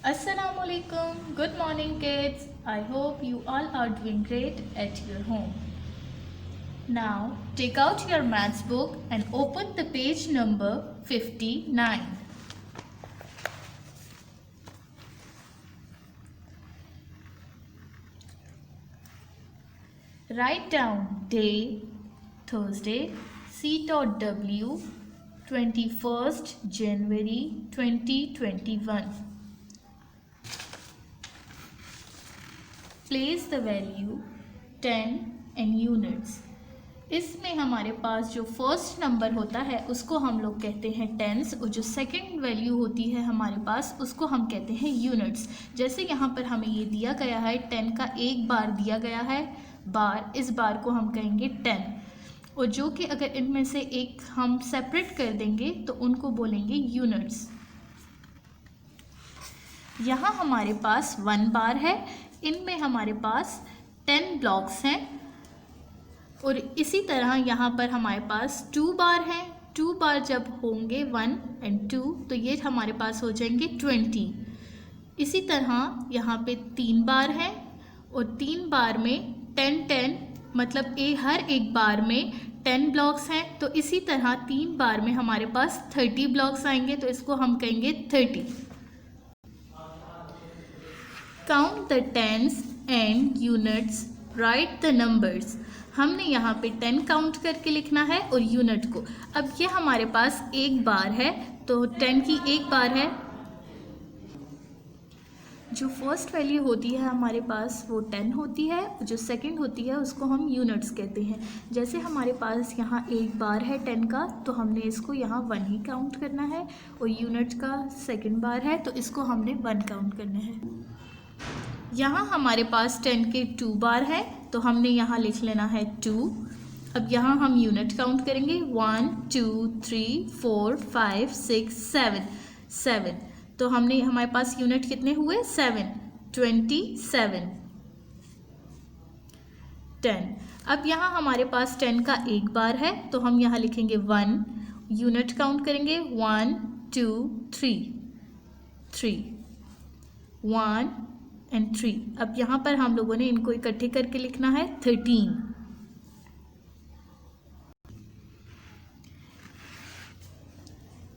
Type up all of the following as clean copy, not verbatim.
Assalamualaikum. Good morning, kids. I hope you all are doing great at your home. Now, take out your maths book and open the page number 59. Write down day, Thursday, C.W, 21st January 2021. Place the value 10 and units. इसमें हमारे पास जो first number होता है उसको हम लोग कहते हैं टेंस और जो सेकंड वैल्यू होती है हमारे पास उसको हम कहते हैं यूनिट्स। जैसे यहाँ पर हमें ये दिया गया है 10 का एक बार दिया गया है बार, इस बार को हम कहेंगे 10 और जो कि अगर इनमें से एक हम सेपरेट कर देंगे तो उनको बोलेंगे यूनिट्स। यहाँ हमारे पास 1 बार है, इनमें हमारे पास 10 ब्लॉक्स हैं और इसी तरह यहाँ पर हमारे पास 2 बार हैं। 2 बार जब होंगे 1 and 2 तो ये हमारे पास हो जाएंगे 20। इसी तरह यहाँ पे 3 बार हैं और 3 बार में 10 मतलब हर एक बार में 10 ब्लॉक्स हैं, तो इसी तरह 3 बार में हमारे पास 30 ब्लॉक्स आएंगे, तो इसको हम कहेंगे 30। Count the tens and units, right the numbers. हमने यहाँ पे 10 काउंट करके लिखना है और यूनिट को। अब ये हमारे पास एक बार है तो 10 की एक बार है। जो फर्स्ट वैल्यू होती है हमारे पास वो 10 होती है, जो सेकंड होती है उसको हम यूनिट्स कहते हैं। जैसे हमारे पास यहाँ एक बार है 10 का तो हमने इसको यहाँ 1 ही काउंट करना है और यूनिट का सेकंड बार है तो इसको हमने 1 काउंट करना है। यहाँ हमारे पास 10 के 2 बार है तो हमने यहाँ लिख लेना है 2। अब यहाँ हम यूनिट काउंट करेंगे 1 2 3 4 5 6 7 तो हमने हमारे पास यूनिट कितने हुए 7, 27, 10। अब यहाँ हमारे पास 10 का एक बार है तो हम यहाँ लिखेंगे 1, यूनिट काउंट करेंगे 1 2 3 1 and 3। अब यहाँ पर हम लोगों ने इनको इकट्ठे करके लिखना है 13।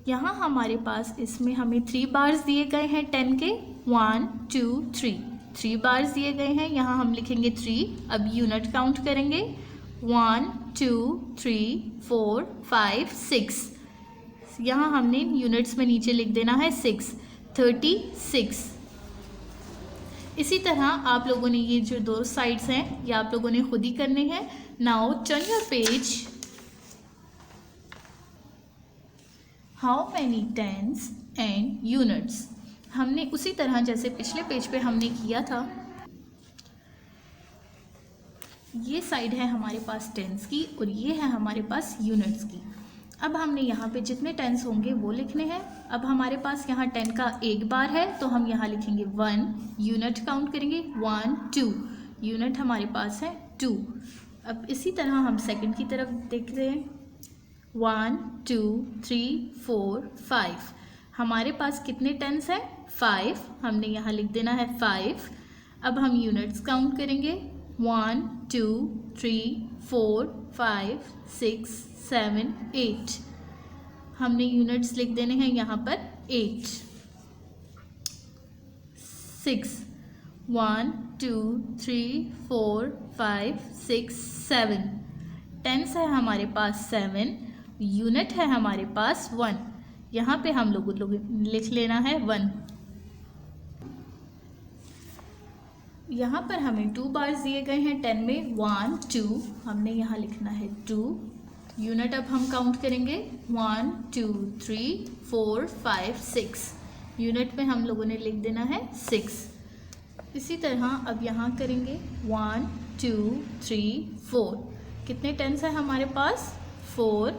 यहाँ हमारे पास इसमें हमें 3 बार्स दिए गए हैं 10 के, 1 2 3 बार्स दिए गए हैं, यहाँ हम लिखेंगे 3। अब यूनिट काउंट करेंगे 1 2 3 4 5 6, यहाँ हमने यूनिट्स में नीचे लिख देना है 6, 36। इसी तरह आप लोगों ने ये जो 2 साइड्स हैं ये आप लोगों ने खुद ही करने हैं। Now turn your page. How many tens and units. हमने उसी तरह जैसे पिछले पेज पे हमने किया था, ये साइड है हमारे पास टेंस की और ये है हमारे पास यूनिट्स की। अब हमने यहाँ पे जितने टेंस होंगे वो लिखने हैं। अब हमारे पास यहाँ 10 का एक बार है तो हम यहाँ लिखेंगे 1, यूनिट काउंट करेंगे 1 2, यूनिट हमारे पास है 2। अब इसी तरह हम सेकंड की तरफ देख रहे हैं 1 2 3 4 5, हमारे पास कितने टेंस हैं 5, हमने यहाँ लिख देना है 5। अब हम यूनिट्स काउंट करेंगे 1 2 3 4 5 6 7 8, हमने यूनिट्स लिख देने हैं यहाँ पर 8। 6 1 2 3 4 5 6 7, टेंस है हमारे पास 7, यूनिट है हमारे पास 1, यहाँ पे हम लोग लिख लेना है 1। यहाँ पर हमें 2 बार्स दिए गए हैं 10 में, 1 2, हमने यहाँ लिखना है 2। यूनिट अब हम काउंट करेंगे 1 2 3 4 5 6, यूनिट में हम लोगों ने लिख देना है 6। इसी तरह अब यहाँ करेंगे 1 2 3 4, कितने टेंस है हमारे पास 4,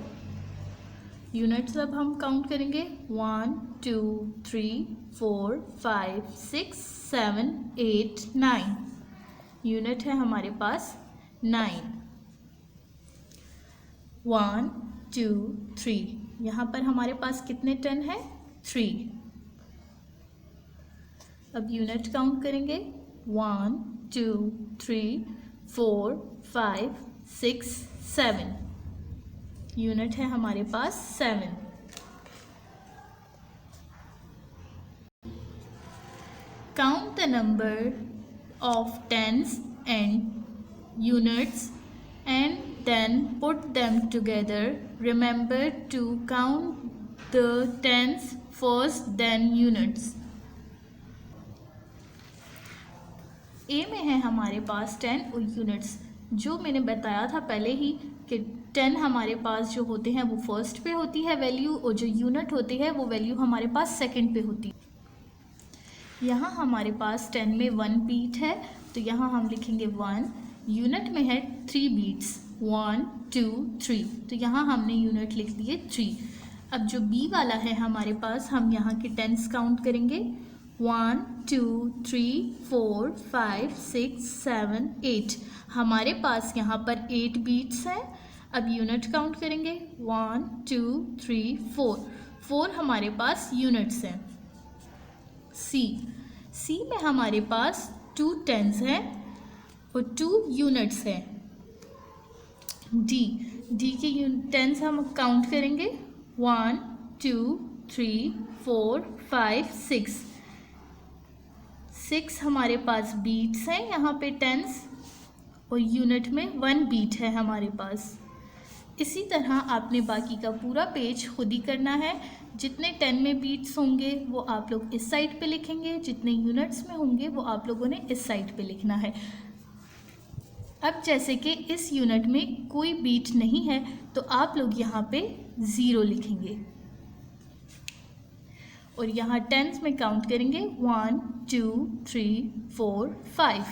यूनिट्स अब हम काउंट करेंगे 1 2 3 4 5 6 7 8 9, यूनिट है हमारे पास 9। 1 2 3, यहाँ पर हमारे पास कितने 10 है 3। अब यूनिट काउंट करेंगे 1 2 3 4 5 6 7। यूनिट है हमारे पास 7। Count the number of tens and units and then put them together. Remember to count the tens first, then units. ए में है हमारे पास 10 और यूनिट्स। जो मैंने बताया था पहले ही कि 10 हमारे पास जो होते हैं वो फर्स्ट पे होती है वैल्यू, और जो यूनिट होती है वो वैल्यू हमारे पास सेकंड पे होती है। यहाँ हमारे पास 10 में 1 बीट है, तो यहाँ हम लिखेंगे 1। यूनिट में है 3 बीट्स 1 2 3, तो यहाँ हमने यूनिट लिख दिए 3। अब जो बी वाला है हमारे पास, हम यहाँ के टेंस काउंट करेंगे 1 2 3 4 5 6 7 8। हमारे पास यहाँ पर 8 बीट्स हैं। अब यूनिट काउंट करेंगे 1 2 3 4। 4 हमारे पास यूनिट्स हैं। सी में हमारे पास 2 टेंस हैं और 2 यूनिट्स हैं। डी के टेंस हम काउंट करेंगे 1 2 3 4 5 6। 6 हमारे पास बीट्स हैं यहाँ पे टेंस, और यूनिट में 1 बीट है हमारे पास। इसी तरह आपने बाकी का पूरा पेज खुद ही करना है। जितने 10 में बीट्स होंगे वो आप लोग इस साइड पे लिखेंगे, जितने यूनिट्स में होंगे वो आप लोगों ने इस साइड पे लिखना है। अब जैसे कि इस यूनिट में कोई बीट नहीं है तो आप लोग यहाँ पे 0 लिखेंगे, और यहाँ टेंस में काउंट करेंगे 1 2 3 4 5।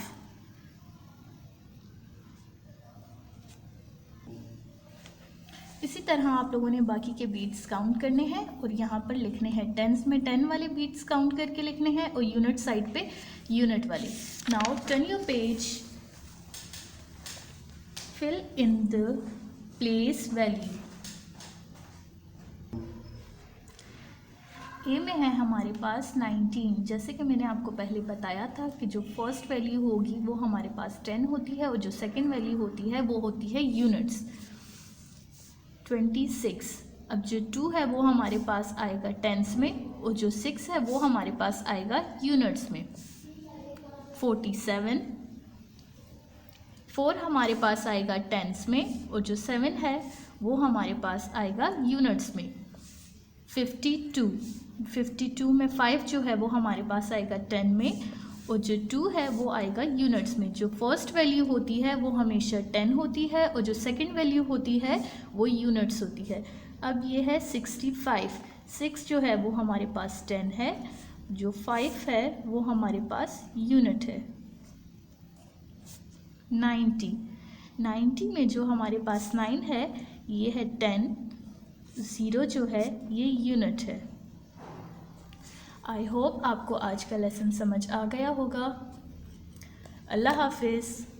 इसी तरह आप लोगों ने बाकी के बीट्स काउंट करने हैं और यहाँ पर लिखने हैं। टेंस में 10 वाले बीट्स काउंट करके लिखने हैं और यूनिट साइड पे यूनिट वाले। Now turn your page, fill in the place value. A में है हमारे पास 19। जैसे कि मैंने आपको पहले बताया था कि जो फर्स्ट वैल्यू होगी वो हमारे पास 10 होती है, और जो सेकंड वैल्यू होती है वो होती है यूनिट्स। 26। अब जो 2 है वो हमारे पास आएगा टेंस में, और जो 6 है वो हमारे पास आएगा यूनिट्स में। 47। 4 हमारे पास आएगा टेंस में, और जो 7 है वो हमारे पास आएगा यूनिट्स में। 52 में 5 जो है वो हमारे पास आएगा 10 में, और जो 2 है वो आएगा यूनिट्स में। जो फर्स्ट वैल्यू होती है वो हमेशा 10 होती है, और जो सेकंड वैल्यू होती है वो यूनिट्स होती है। अब ये है 65। 6 जो है वो हमारे पास 10 है, जो 5 है वो हमारे पास यूनिट है। 90 में जो हमारे पास 9 है ये है 10, 0 जो है ये यूनिट है। आई होप आपको आज का लेसन समझ आ गया होगा। अल्लाह हाफिज़।